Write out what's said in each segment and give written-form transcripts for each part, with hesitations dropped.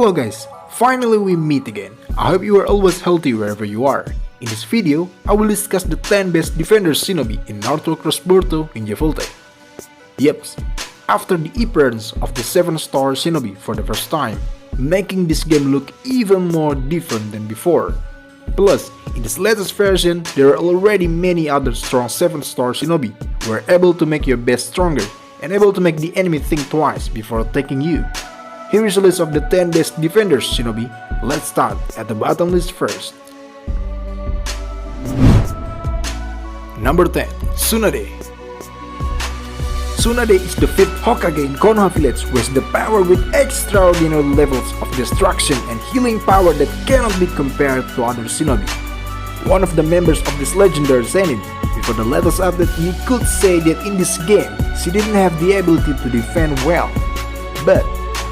Hello guys, finally we meet again. I hope you are always healthy wherever you are. In this video, I will discuss the 10 best defenders Shinobi in Naruto x Boruto Ninja Volte. Yep, after the appearance of the 7-star Shinobi for the first time, making this game look even more different than before. Plus, in this latest version, there are already many other strong 7-star Shinobi who are able to make your best stronger and able to make the enemy think twice before attacking you. Here is a list of the 10 best defenders Shinobi. Let's start at the bottom list first. Number 10. Tsunade. Tsunade is the 5th Hokage in Konoha village who has the power with extraordinary levels of destruction and healing power that cannot be compared to other Shinobi. One of the members of this legendary Zenin, before the latest update you could say that in this game she didn't have the ability to defend well. But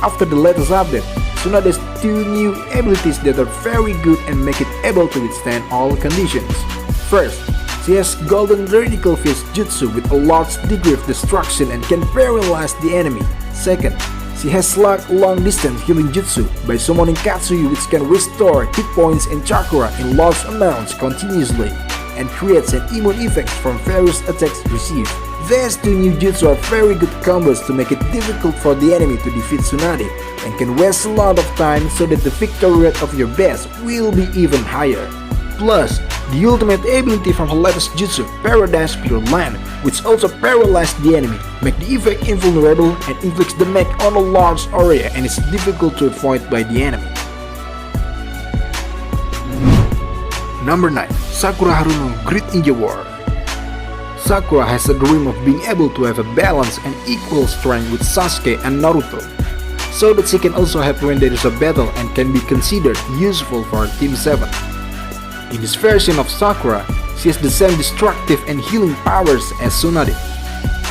after the latest update, Tsunade has 2 new abilities that are very good and make it able to withstand all conditions. First, she has Golden Radical Fist Jutsu with a large degree of destruction and can paralyze the enemy. Second, she has Slug Long Distance Healing Jutsu by summoning Katsuyu, which can restore hit points and chakra in large amounts continuously and creates an immune effect from various attacks received. These 2 new jutsu are very good combos to make it difficult for the enemy to defeat Tsunade and can waste a lot of time so that the victory rate of your best will be even higher. Plus, the ultimate ability from her latest jutsu, Paradise Pure Land, which also paralyzes the enemy, make the effect invulnerable and inflicts damage on a large area and is difficult to avoid by the enemy. Number 9. Sakura Haruno Great Ninja War. Sakura has a dream of being able to have a balanced and equal strength with Sasuke and Naruto, so that she can also help when there is a battle and can be considered useful for Team 7. In this version of Sakura, she has the same destructive and healing powers as Tsunade.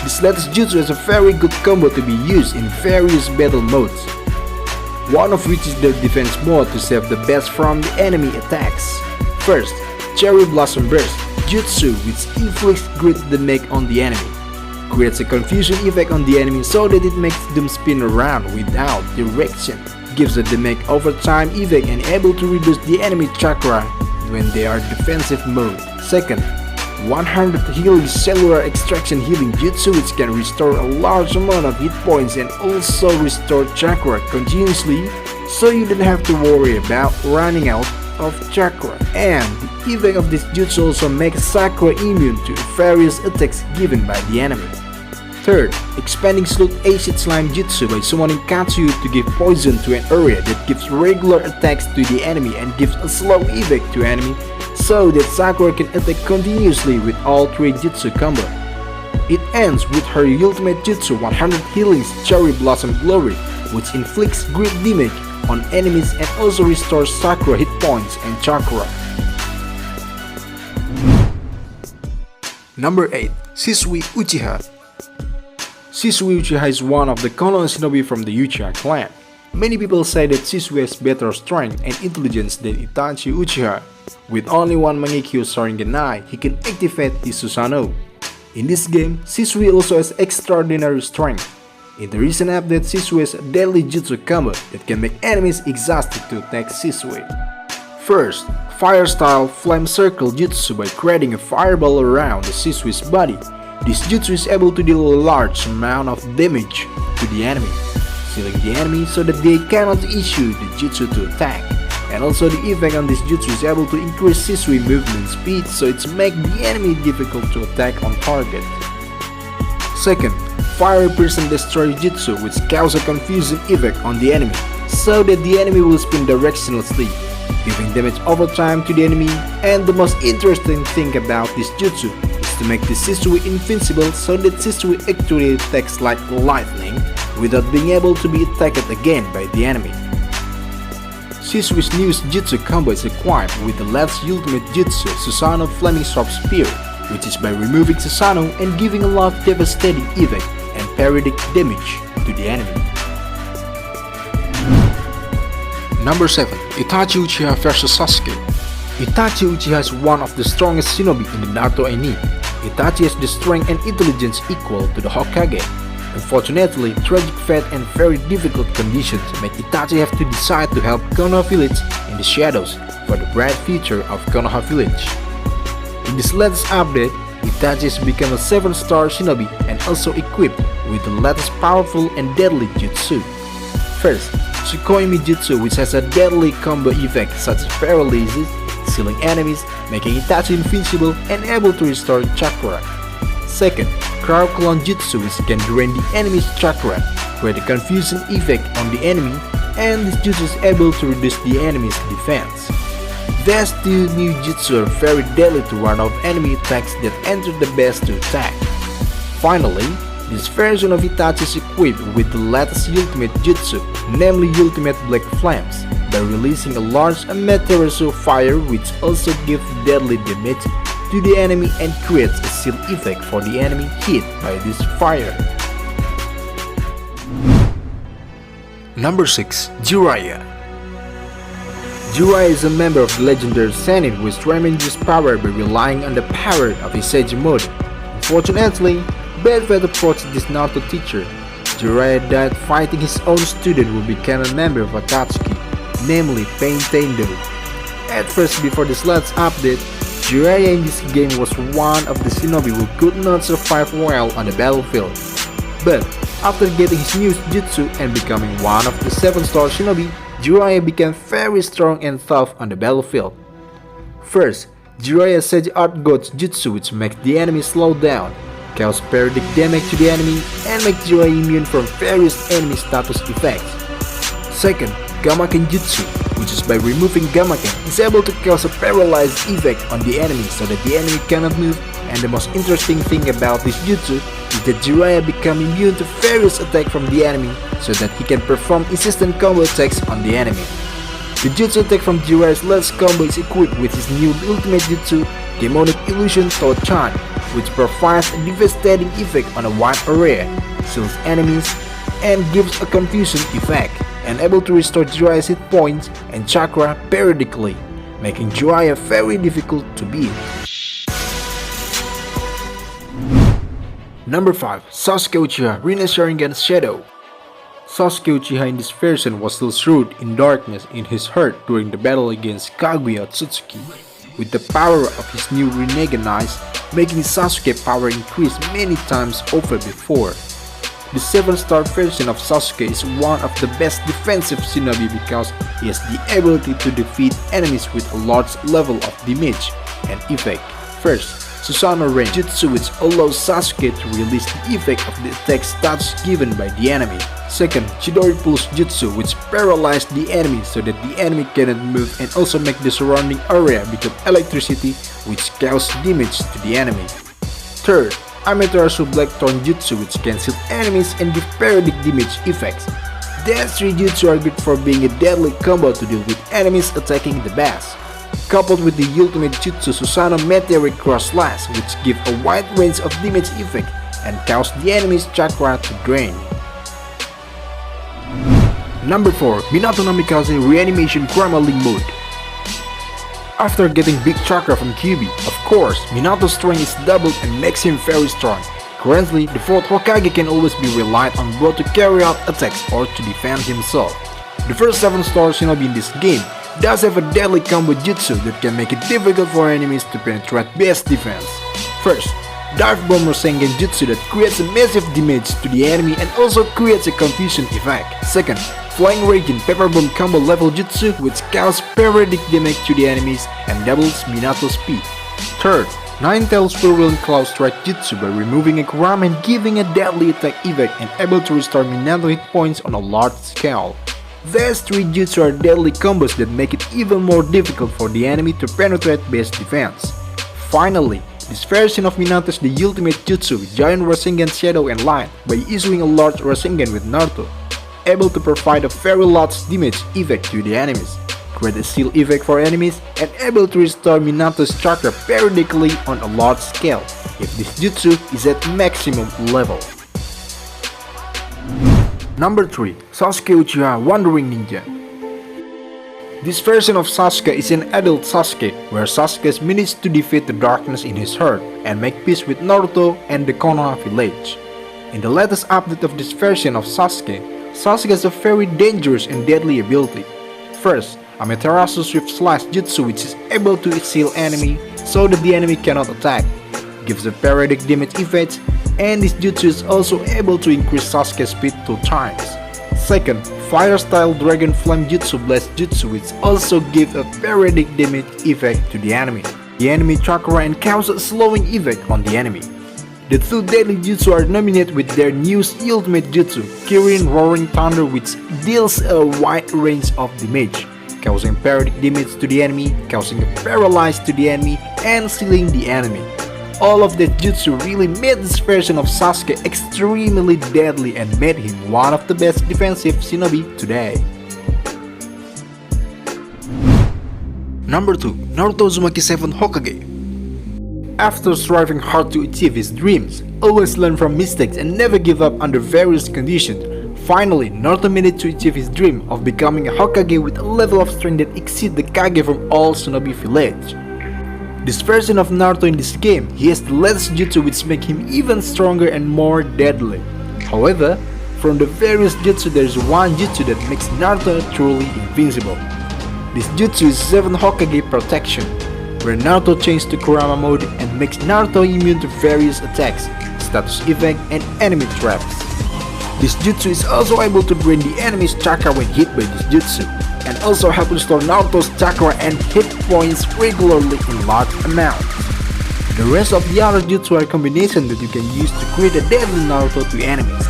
This latest jutsu is a very good combo to be used in various battle modes, one of which is the defense mode to save the best from the enemy attacks. First, Cherry Blossom Burst jutsu, which inflicts great damage on the enemy, creates a confusion effect on the enemy so that it makes them spin around without direction, gives a damage over time effect and able to reduce the enemy chakra when they are defensive mode. Second, 100 Healing Cellular Extraction Healing Jutsu, which can restore a large amount of hit points and also restore chakra continuously, so you don't have to worry about running out of chakra. And the effect of this jutsu also makes Sakura immune to various attacks given by the enemy. Third, Expanding Slug Acid Slime Jutsu by summoning Katsuyu to give poison to an area that gives regular attacks to the enemy and gives a slow effect to enemy so that Sakura can attack continuously with all 3 jutsu combo. It ends with her ultimate jutsu 100 Healings Cherry Blossom Glory, which inflicts great damage on enemies and also restores Sakura hit points and chakra. Number 8. Shisui Uchiha. Shisui Uchiha is one of the Konoha Shinobi from the Uchiha clan. Many people say that Shisui has better strength and intelligence than Itachi Uchiha. With only one Mangekyo Sharinganai, he can activate his Susanoo. In this game, Shisui also has extraordinary strength. In the recent update, Shisui has a deadly jutsu combo that can make enemies exhausted to attack Shisui. First, Fire Style Flame Circle Jutsu by creating a fireball around the Shisui's body. This jutsu is able to deal a large amount of damage to the enemy, sealing the enemy so that they cannot issue the jutsu to attack. And also the effect on this jutsu is able to increase Shisui movement speed, so it makes the enemy difficult to attack on target. Second, Fire Person Destroy Jutsu, which causes a confusing effect on the enemy, so that the enemy will spin directionlessly, giving damage over time to the enemy. And the most interesting thing about this jutsu is to make the Shisui invincible so that Shisui actually attacks like lightning without being able to be attacked again by the enemy. Shisui's newest jutsu combo is equipped with the latest ultimate jutsu, Susanoo Flaming Sharp Spear, which is by removing Susanoo and giving a lot of devastating effect and periodic damage to the enemy. Number 7. Itachi Uchiha vs Sasuke. Itachi Uchiha is one of the strongest shinobi in the Naruto anime. Itachi has the strength and intelligence equal to the Hokage. Unfortunately, tragic fate and very difficult conditions make Itachi have to decide to help Konoha village in the shadows for the bright future of Konoha village. In this latest update, Itachi has become a 7-star shinobi and also equipped with the latest powerful and deadly jutsu. First, Tsukuyomi Jutsu, which has a deadly combo effect such as paralysis, sealing enemies, making Itachi invincible and able to restore chakra. Second, Crowd Clone Jutsu, which can drain the enemy's chakra, create a confusion effect on the enemy, and this jutsu is able to reduce the enemy's defense. These two new jutsu are very deadly to ward off enemy attacks that enter the base to attack. Finally, this version of Itachi is equipped with the latest ultimate jutsu, namely Ultimate Black Flames, by releasing a large Amaterasu fire which also gives deadly damage to the enemy and creates a seal effect for the enemy hit by this fire. Number 6. Jiraiya. Jiraiya is a member of the legendary Sennin who is tremendous power by relying on the power of his Sage mode. Unfortunately, bad fate approached this Naruto teacher. Jiraiya died fighting his own student who became a member of Akatsuki, namely Pain Tendo. At first, before this last update, Jiraiya in this game was one of the shinobi who could not survive well on the battlefield. But after getting his new jutsu and becoming one of the 7-star shinobi, Jiraiya became very strong and tough on the battlefield. First, Jiraiya Sage Art God's jutsu, which makes the enemy slow down, cause periodic damage to the enemy, and make Jiraiya immune from various enemy status effects. Second, Gamaken Jutsu, which is by removing Gamaken, is able to cause a paralyzed effect on the enemy so that the enemy cannot move, and the most interesting thing about this jutsu is that Jiraiya becomes immune to various attacks from the enemy so that he can perform insistent combo attacks on the enemy. The jutsu attack from Jiraiya's last combo is equipped with his new ultimate jutsu, Demonic Illusion To-chan, which provides a devastating effect on a wide area, seals enemies, and gives a confusion effect, and able to restore Jiraiya's hit points and chakra periodically, making Jiraiya very difficult to beat. Number 5. Sasuke Uchiha Rinne Sharingan Shadow. Sasuke Uchiha in this version was still shrouded in darkness in his heart during the battle against Kaguya Otsutsuki, with the power of his new Rinnegan eyes making Sasuke power increase many times over before. The 7-star version of Sasuke is one of the best defensive shinobi because he has the ability to defeat enemies with a large level of damage and effect. First, Susanoo range jutsu, which allows Sasuke to release the effect of the attack status given by the enemy. Second, Chidori Pulse jutsu, which paralyzes the enemy so that the enemy cannot move and also make the surrounding area become electricity which causes damage to the enemy. Third, Amaterasu Blackthorn Jutsu, which can shield enemies and give periodic damage effects. These 3 jutsu are good for being a deadly combo to deal with enemies attacking the base. Coupled with the ultimate jutsu Susanoo Meteoric Cross Slash, which give a wide range of damage effect and cause the enemy's chakra to drain. Number 4. Minato no Mikaze Reanimation Karma Link Mode. After getting big chakra from Kyuubi, of course, Minato's strength is doubled and makes him very strong. Currently, the 4th Hokage can always be relied on both to carry out attacks or to defend himself. The first 7-star shinobi in this game does have a deadly combo jutsu that can make it difficult for enemies to penetrate base defense. First, Dive Bomb Rasengan Jutsu that creates a massive damage to the enemy and also creates a confusion effect. Second, Flying Raging Pepper Bomb Combo Level Jutsu, which causes periodic damage to the enemies and doubles Minato's speed. Third, Nine-Tails Whirlwind Claw Strike Jutsu by removing a Kurama and giving a deadly attack effect and able to restore Minato hit points on a large scale. These 3 jutsu are deadly combos that make it even more difficult for the enemy to penetrate base defense. Finally, this version of Minato is the ultimate jutsu with Giant Rasengan Shadow and Light by issuing a large Rasengan with Naruto, able to provide a very large damage effect to the enemies, create a seal effect for enemies, and able to restore Minato's chakra periodically on a large scale if this jutsu is at maximum level. Number 3. Sasuke Uchiha Wandering Ninja. This version of Sasuke is an adult Sasuke, where Sasuke managed to defeat the darkness in his heart and make peace with Naruto and the Konoha village. In the latest update of this version of Sasuke, Sasuke has a very dangerous and deadly ability. First, Amaterasu Swift Slash Jutsu, which is able to seal enemy so that the enemy cannot attack, gives a periodic damage effect, and this jutsu is also able to increase Sasuke's speed 2 times. Second, Fire Style Dragon Flame Jutsu Blast Jutsu, which also gives a periodic damage effect to the enemy chakra and cause a slowing effect on the enemy. The 2 deadly jutsu are nominated with their new ultimate jutsu, Kirin Roaring Thunder, which deals a wide range of damage, causing periodic damage to the enemy, causing a paralyze to the enemy, and sealing the enemy. All of that jutsu really made this version of Sasuke extremely deadly and made him one of the best defensive shinobi today. Number 2. Naruto Uzumaki 7 Hokage. After striving hard to achieve his dreams, always learn from mistakes and never give up under various conditions, finally Naruto managed to achieve his dream of becoming a Hokage with a level of strength that exceeds the Kage from all Shinobi village. This version of Naruto in this game, he has the latest jutsu which make him even stronger and more deadly. However, from the various jutsu there is one jutsu that makes Naruto truly invincible. This jutsu is 7 Hokage Protection, where Naruto changes to Kurama mode and makes Naruto immune to various attacks, status effect, and enemy traps. This jutsu is also able to drain the enemy's chakra when hit by this jutsu, and also help restore Naruto's chakra and hit points regularly in large amounts. The rest of the other jutsu are combinations that you can use to create a deadly Naruto to enemies,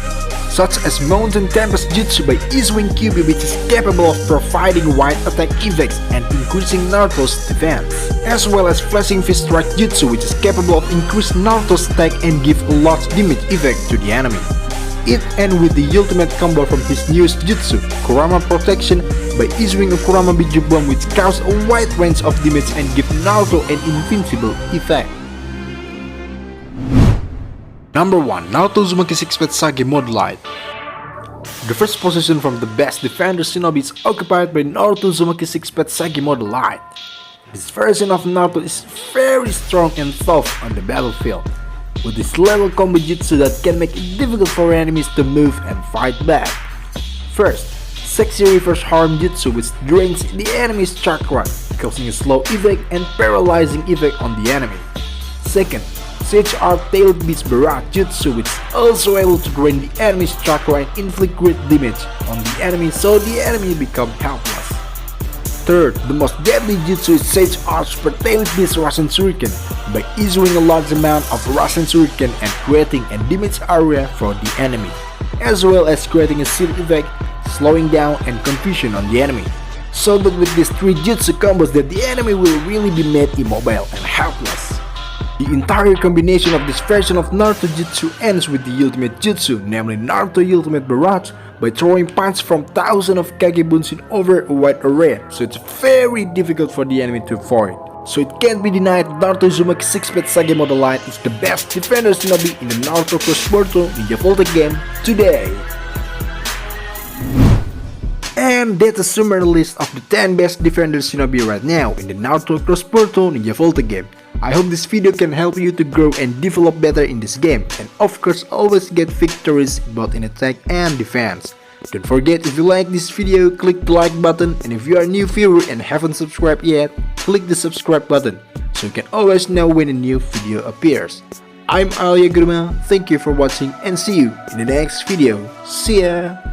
such as Mountain Tempest Jutsu by issuing Kyuubi, which is capable of providing wide attack effects and increasing Naruto's defense, as well as Flashing Fist Strike Jutsu, which is capable of increasing Naruto's attack and give a large damage effect to the enemy. It ends with the ultimate combo from his newest jutsu, Kurama Protection, by issuing a Kurama Biju Bomb which causes a wide range of damage and gives Naruto an invincible effect. Number 1. Naruto Uzumaki Six-Pack Sage Mode Light. The first position from the best defender shinobi is occupied by Naruto Uzumaki Six-Pack Sage Mode Light. This version of Naruto is very strong and tough on the battlefield, with this level combo jutsu that can make it difficult for enemies to move and fight back. First, Sexy Reverse Harm Jutsu, which drains the enemy's chakra, causing a slow effect and paralyzing effect on the enemy. Second, Sage Art Tail Beats Barrage Jutsu, which is also able to drain the enemy's chakra and inflict great damage on the enemy so the enemy becomes helpless. Third, the most deadly jutsu is Sage Art Super Tail Beats Rasen Shuriken, by issuing a large amount of Rasen Shuriken and creating a damage area for the enemy, as well as creating a shield effect, slowing down and confusion on the enemy, so that with these 3 jutsu combos that the enemy will really be made immobile and helpless. The entire combination of this version of Naruto Jutsu ends with the ultimate jutsu, namely Naruto Ultimate Barrage, by throwing punches from thousands of Kage Bunshin over a wide array, so it's very difficult for the enemy to avoid. So it can't be denied Naruto Uzumaki Six-Pack Sage Mode Light is the best defender shinobi in the Naruto x Boruto Ninja Voltage game today. And that's a summary list of the 10 best defender shinobi right now in the Naruto x Boruto Ninja Voltage game. I hope this video can help you to grow and develop better in this game, and of course always get victories both in attack and defense. Don't forget, if you like this video, click the like button, and if you are a new viewer and haven't subscribed yet, click the subscribe button so you can always know when a new video appears. I'm Yaguruma, thank you for watching and see you in the next video. See ya!